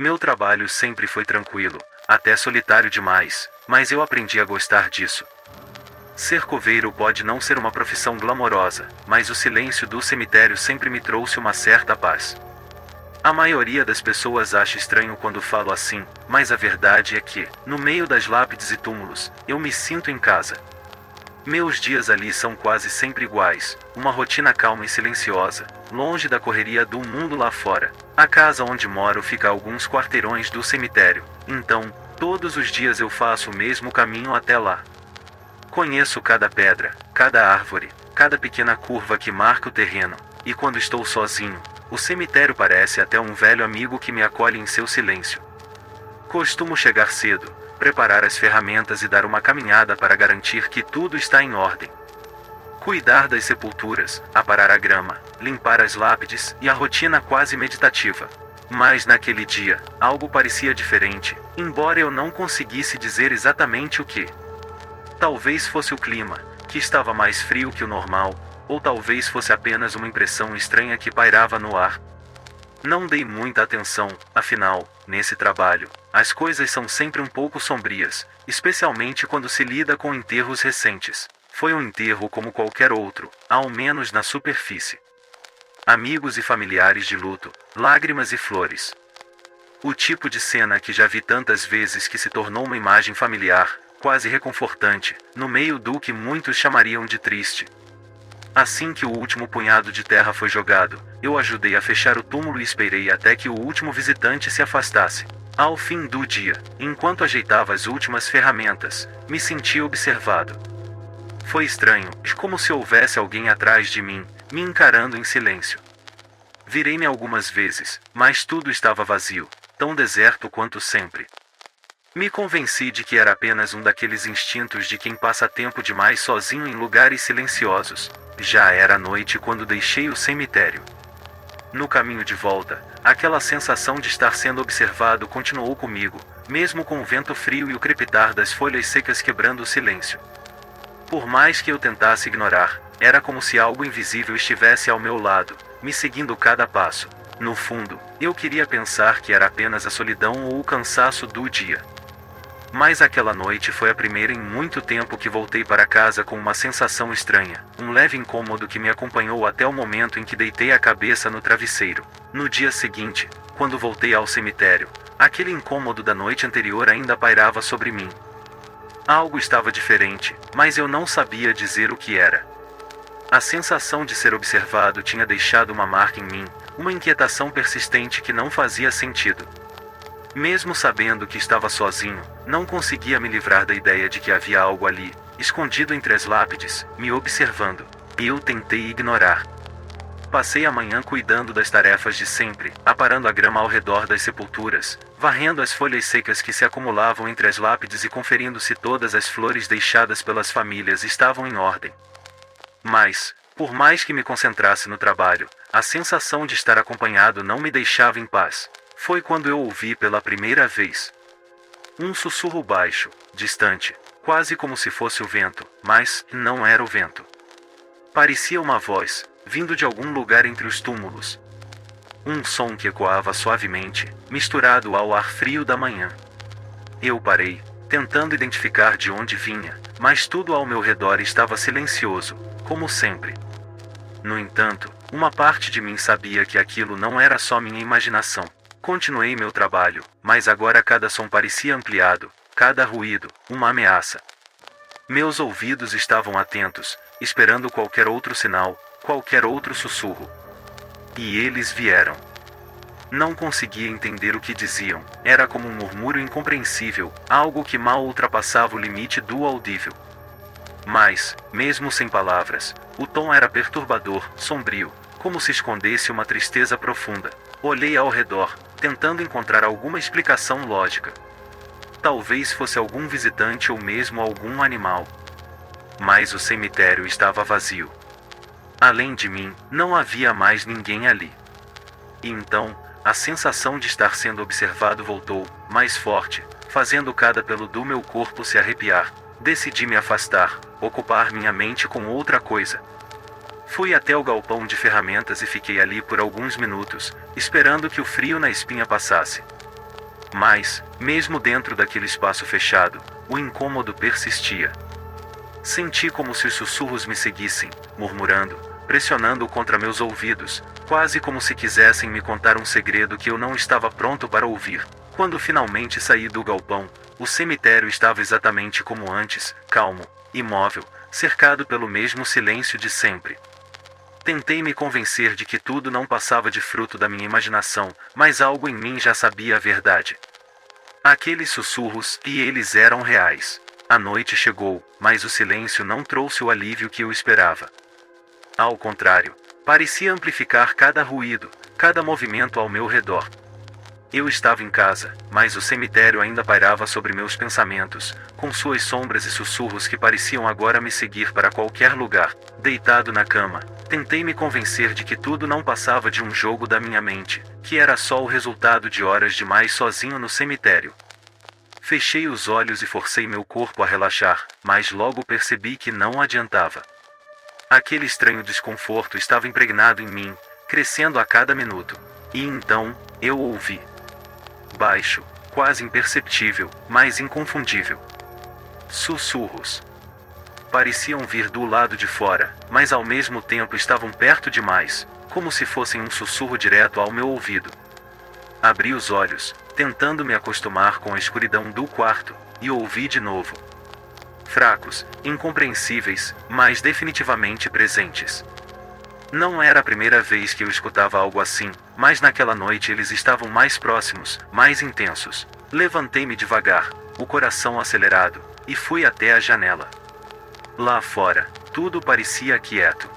Meu trabalho sempre foi tranquilo, até solitário demais, mas eu aprendi a gostar disso. Ser coveiro pode não ser uma profissão glamourosa, mas o silêncio do cemitério sempre me trouxe uma certa paz. A maioria das pessoas acha estranho quando falo assim, mas a verdade é que, no meio das lápides e túmulos, eu me sinto em casa. Meus dias ali são quase sempre iguais, uma rotina calma e silenciosa, longe da correria do mundo lá fora. A casa onde moro fica a alguns quarteirões do cemitério, então, todos os dias eu faço o mesmo caminho até lá. Conheço cada pedra, cada árvore, cada pequena curva que marca o terreno, e quando estou sozinho, o cemitério parece até um velho amigo que me acolhe em seu silêncio. Costumo chegar cedo, preparar as ferramentas e dar uma caminhada para garantir que tudo está em ordem. Cuidar das sepulturas, aparar a grama, limpar as lápides e a rotina quase meditativa. Mas naquele dia, algo parecia diferente, embora eu não conseguisse dizer exatamente o que. Talvez fosse o clima, que estava mais frio que o normal, ou talvez fosse apenas uma impressão estranha que pairava no ar. Não dei muita atenção, afinal, nesse trabalho, as coisas são sempre um pouco sombrias, especialmente quando se lida com enterros recentes. Foi um enterro como qualquer outro, ao menos na superfície. Amigos e familiares de luto, lágrimas e flores. O tipo de cena que já vi tantas vezes que se tornou uma imagem familiar, quase reconfortante, no meio do que muitos chamariam de triste. Assim que o último punhado de terra foi jogado, eu ajudei a fechar o túmulo e esperei até que o último visitante se afastasse. Ao fim do dia, enquanto ajeitava as últimas ferramentas, me senti observado. Foi estranho, como se houvesse alguém atrás de mim, me encarando em silêncio. Virei-me algumas vezes, mas tudo estava vazio, tão deserto quanto sempre. Me convenci de que era apenas um daqueles instintos de quem passa tempo demais sozinho em lugares silenciosos. Já era noite quando deixei o cemitério. No caminho de volta, aquela sensação de estar sendo observado continuou comigo, mesmo com o vento frio e o crepitar das folhas secas quebrando o silêncio. Por mais que eu tentasse ignorar, era como se algo invisível estivesse ao meu lado, me seguindo cada passo. No fundo, eu queria pensar que era apenas a solidão ou o cansaço do dia. Mas aquela noite foi a primeira em muito tempo que voltei para casa com uma sensação estranha, um leve incômodo que me acompanhou até o momento em que deitei a cabeça no travesseiro. No dia seguinte, quando voltei ao cemitério, aquele incômodo da noite anterior ainda pairava sobre mim. Algo estava diferente, mas eu não sabia dizer o que era. A sensação de ser observado tinha deixado uma marca em mim, uma inquietação persistente que não fazia sentido. Mesmo sabendo que estava sozinho, não conseguia me livrar da ideia de que havia algo ali, escondido entre as lápides, me observando. E eu tentei ignorar. Passei a manhã cuidando das tarefas de sempre, aparando a grama ao redor das sepulturas, varrendo as folhas secas que se acumulavam entre as lápides e conferindo se todas as flores deixadas pelas famílias estavam em ordem. Mas, por mais que me concentrasse no trabalho, a sensação de estar acompanhado não me deixava em paz. Foi quando eu ouvi pela primeira vez um sussurro baixo, distante, quase como se fosse o vento, mas não era o vento. Parecia uma voz, vindo de algum lugar entre os túmulos. Um som que ecoava suavemente, misturado ao ar frio da manhã. Eu parei, tentando identificar de onde vinha, mas tudo ao meu redor estava silencioso, como sempre. No entanto, uma parte de mim sabia que aquilo não era só minha imaginação. Continuei meu trabalho, mas agora cada som parecia ampliado, cada ruído, uma ameaça. Meus ouvidos estavam atentos, esperando qualquer outro sinal, qualquer outro sussurro. E eles vieram. Não conseguia entender o que diziam, era como um murmúrio incompreensível, algo que mal ultrapassava o limite do audível. Mas, mesmo sem palavras, o tom era perturbador, sombrio, como se escondesse uma tristeza profunda. Olhei ao redor, tentando encontrar alguma explicação lógica. Talvez fosse algum visitante ou mesmo algum animal. Mas o cemitério estava vazio. Além de mim, não havia mais ninguém ali. E então, a sensação de estar sendo observado voltou, mais forte, fazendo cada pelo do meu corpo se arrepiar. Decidi me afastar, ocupar minha mente com outra coisa. Fui até o galpão de ferramentas e fiquei ali por alguns minutos, esperando que o frio na espinha passasse. Mas, mesmo dentro daquele espaço fechado, o incômodo persistia. Senti como se os sussurros me seguissem, murmurando, pressionando contra meus ouvidos, quase como se quisessem me contar um segredo que eu não estava pronto para ouvir. Quando finalmente saí do galpão, o cemitério estava exatamente como antes, calmo, imóvel, cercado pelo mesmo silêncio de sempre. Tentei me convencer de que tudo não passava de fruto da minha imaginação, mas algo em mim já sabia a verdade. Aqueles sussurros, e eles eram reais. A noite chegou, mas o silêncio não trouxe o alívio que eu esperava. Ao contrário, parecia amplificar cada ruído, cada movimento ao meu redor. Eu estava em casa, mas o cemitério ainda pairava sobre meus pensamentos, com suas sombras e sussurros que pareciam agora me seguir para qualquer lugar. Deitado na cama, tentei me convencer de que tudo não passava de um jogo da minha mente, que era só o resultado de horas demais sozinho no cemitério. Fechei os olhos e forcei meu corpo a relaxar, mas logo percebi que não adiantava. Aquele estranho desconforto estava impregnado em mim, crescendo a cada minuto. E então, eu ouvi. Baixo, quase imperceptível, mas inconfundível. Sussurros. Pareciam vir do lado de fora, mas ao mesmo tempo estavam perto demais, como se fossem um sussurro direto ao meu ouvido. Abri os olhos, tentando me acostumar com a escuridão do quarto, e ouvi de novo. Fracos, incompreensíveis, mas definitivamente presentes. Não era a primeira vez que eu escutava algo assim, mas naquela noite eles estavam mais próximos, mais intensos. Levantei-me devagar, o coração acelerado, e fui até a janela. Lá fora, tudo parecia quieto.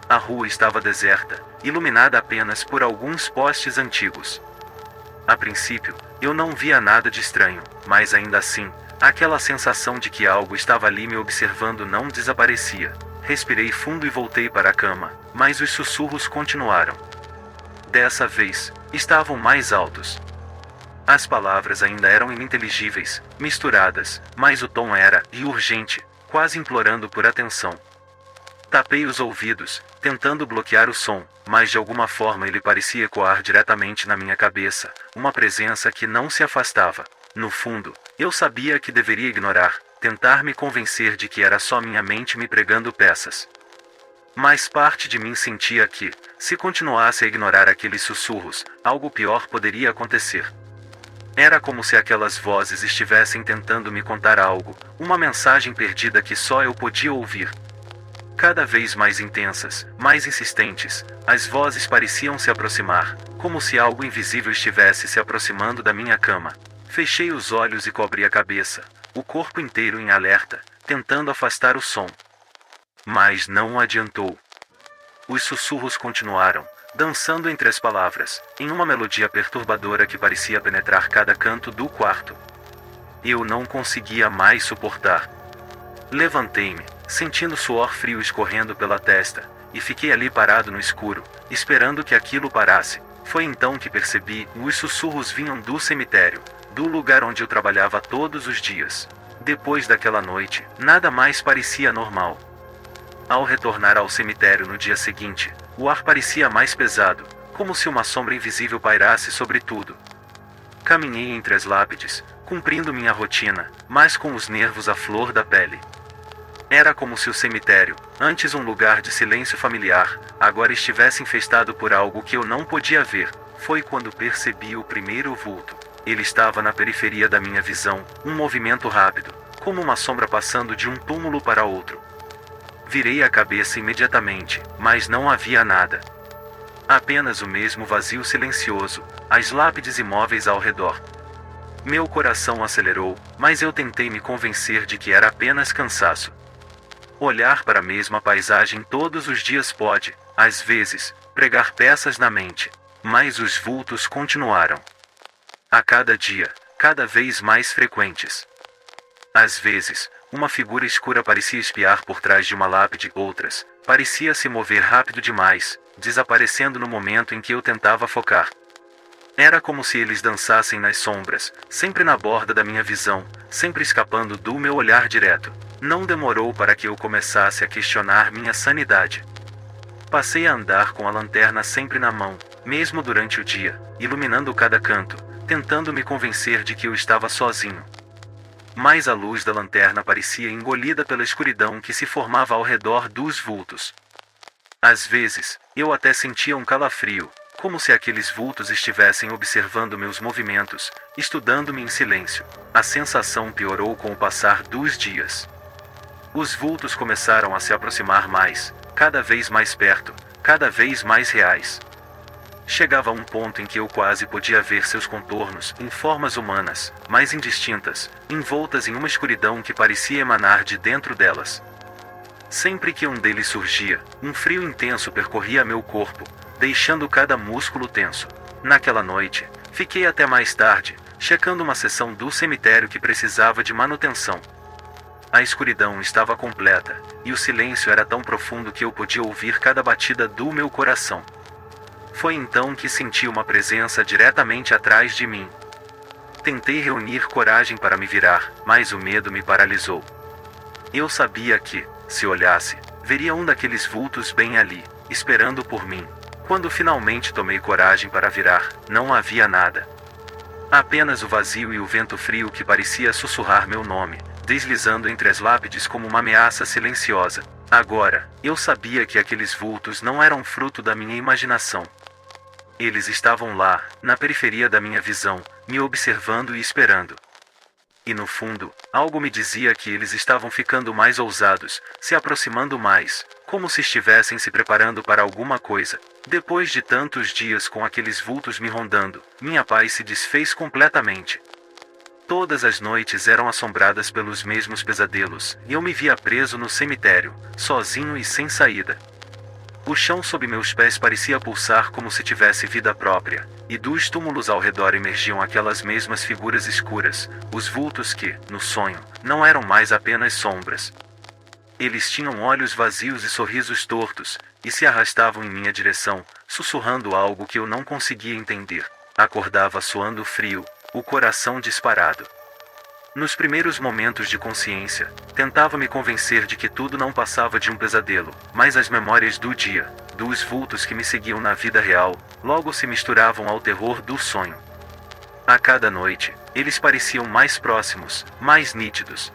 A rua estava deserta, iluminada apenas por alguns postes antigos. A princípio, eu não via nada de estranho, mas ainda assim, aquela sensação de que algo estava ali me observando não desaparecia. Respirei fundo e voltei para a cama, mas os sussurros continuaram. Dessa vez, estavam mais altos. As palavras ainda eram ininteligíveis, misturadas, mas o tom era urgente, quase implorando por atenção. Tapei os ouvidos, tentando bloquear o som, mas de alguma forma ele parecia ecoar diretamente na minha cabeça, uma presença que não se afastava. No fundo, eu sabia que deveria ignorar, tentar me convencer de que era só minha mente me pregando peças. Mas parte de mim sentia que, se continuasse a ignorar aqueles sussurros, algo pior poderia acontecer. Era como se aquelas vozes estivessem tentando me contar algo, uma mensagem perdida que só eu podia ouvir. Cada vez mais intensas, mais insistentes, as vozes pareciam se aproximar, como se algo invisível estivesse se aproximando da minha cama. Fechei os olhos e cobri a cabeça, o corpo inteiro em alerta, tentando afastar o som. Mas não adiantou. Os sussurros continuaram, dançando entre as palavras, em uma melodia perturbadora que parecia penetrar cada canto do quarto. Eu não conseguia mais suportar. Levantei-me, sentindo suor frio escorrendo pela testa, e fiquei ali parado no escuro, esperando que aquilo parasse. Foi então que percebi, os sussurros vinham do cemitério, do lugar onde eu trabalhava todos os dias. Depois daquela noite, nada mais parecia normal. Ao retornar ao cemitério no dia seguinte, o ar parecia mais pesado, como se uma sombra invisível pairasse sobre tudo. Caminhei entre as lápides, cumprindo minha rotina, mas com os nervos à flor da pele. Era como se o cemitério, antes um lugar de silêncio familiar, agora estivesse infestado por algo que eu não podia ver. Foi quando percebi o primeiro vulto. Ele estava na periferia da minha visão, um movimento rápido, como uma sombra passando de um túmulo para outro. Virei a cabeça imediatamente, mas não havia nada. Apenas o mesmo vazio silencioso, as lápides imóveis ao redor. Meu coração acelerou, mas eu tentei me convencer de que era apenas cansaço. Olhar para a mesma paisagem todos os dias pode, às vezes, pregar peças na mente, mas os vultos continuaram. A cada dia, cada vez mais frequentes. Às vezes, uma figura escura parecia espiar por trás de uma lápide, outras, parecia se mover rápido demais, desaparecendo no momento em que eu tentava focar. Era como se eles dançassem nas sombras, sempre na borda da minha visão, sempre escapando do meu olhar direto. Não demorou para que eu começasse a questionar minha sanidade. Passei a andar com a lanterna sempre na mão, mesmo durante o dia, iluminando cada canto, tentando me convencer de que eu estava sozinho. Mas a luz da lanterna parecia engolida pela escuridão que se formava ao redor dos vultos. Às vezes, eu até sentia um calafrio, como se aqueles vultos estivessem observando meus movimentos, estudando-me em silêncio. A sensação piorou com o passar dos dias. Os vultos começaram a se aproximar mais, cada vez mais perto, cada vez mais reais. Chegava a um ponto em que eu quase podia ver seus contornos, em formas humanas, mas indistintas, envoltas em uma escuridão que parecia emanar de dentro delas. Sempre que um deles surgia, um frio intenso percorria meu corpo, deixando cada músculo tenso. Naquela noite, fiquei até mais tarde, checando uma seção do cemitério que precisava de manutenção. A escuridão estava completa, e o silêncio era tão profundo que eu podia ouvir cada batida do meu coração. Foi então que senti uma presença diretamente atrás de mim. Tentei reunir coragem para me virar, mas o medo me paralisou. Eu sabia que, se olhasse, veria um daqueles vultos bem ali, esperando por mim. Quando finalmente tomei coragem para virar, não havia nada. Apenas o vazio e o vento frio que parecia sussurrar meu nome, deslizando entre as lápides como uma ameaça silenciosa. Agora, eu sabia que aqueles vultos não eram fruto da minha imaginação. Eles estavam lá, na periferia da minha visão, me observando e esperando. E no fundo, algo me dizia que eles estavam ficando mais ousados, se aproximando mais, como se estivessem se preparando para alguma coisa. Depois de tantos dias com aqueles vultos me rondando, minha paz se desfez completamente. Todas as noites eram assombradas pelos mesmos pesadelos, e eu me via preso no cemitério, sozinho e sem saída. O chão sob meus pés parecia pulsar como se tivesse vida própria, e dos túmulos ao redor emergiam aquelas mesmas figuras escuras, os vultos que, no sonho, não eram mais apenas sombras. Eles tinham olhos vazios e sorrisos tortos, e se arrastavam em minha direção, sussurrando algo que eu não conseguia entender. Acordava suando frio, o coração disparado. Nos primeiros momentos de consciência, tentava me convencer de que tudo não passava de um pesadelo, mas as memórias do dia, dos vultos que me seguiam na vida real, logo se misturavam ao terror do sonho. A cada noite, eles pareciam mais próximos, mais nítidos.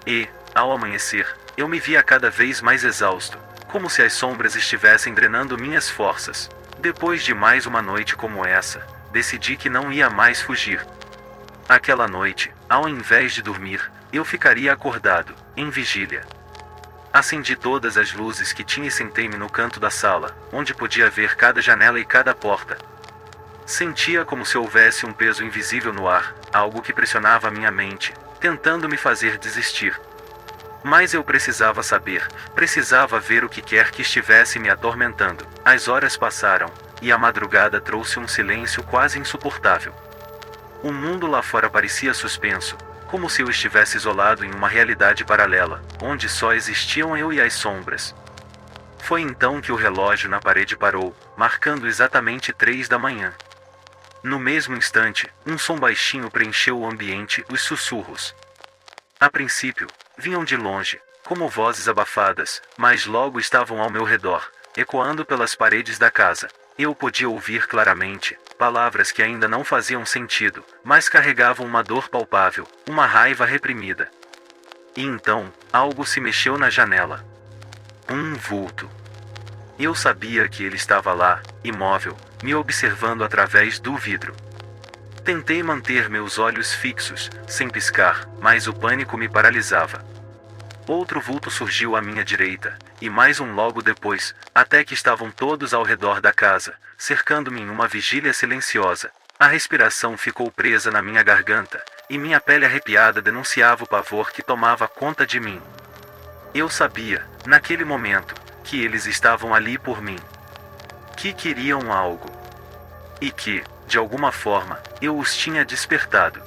E, ao amanhecer, eu me via cada vez mais exausto, como se as sombras estivessem drenando minhas forças. Depois de mais uma noite como essa, decidi que não ia mais fugir. Aquela noite, ao invés de dormir, eu ficaria acordado, em vigília. Acendi todas as luzes que tinha e sentei-me no canto da sala, onde podia ver cada janela e cada porta. Sentia como se houvesse um peso invisível no ar, algo que pressionava minha mente, tentando me fazer desistir. Mas eu precisava saber, precisava ver o que quer que estivesse me atormentando. As horas passaram, e a madrugada trouxe um silêncio quase insuportável. O mundo lá fora parecia suspenso, como se eu estivesse isolado em uma realidade paralela, onde só existiam eu e as sombras. Foi então que o relógio na parede parou, marcando exatamente 3 da manhã. No mesmo instante, um som baixinho preencheu o ambiente, os sussurros. A princípio, vinham de longe, como vozes abafadas, mas logo estavam ao meu redor, ecoando pelas paredes da casa. Eu podia ouvir claramente, palavras que ainda não faziam sentido, mas carregavam uma dor palpável, uma raiva reprimida. E então, algo se mexeu na janela. Um vulto. Eu sabia que ele estava lá, imóvel, me observando através do vidro. Tentei manter meus olhos fixos, sem piscar, mas o pânico me paralisava. Outro vulto surgiu à minha direita, e mais um logo depois, até que estavam todos ao redor da casa, cercando-me em uma vigília silenciosa. A respiração ficou presa na minha garganta, e minha pele arrepiada denunciava o pavor que tomava conta de mim. Eu sabia, naquele momento, que eles estavam ali por mim. Que queriam algo. E que, de alguma forma, eu os tinha despertado.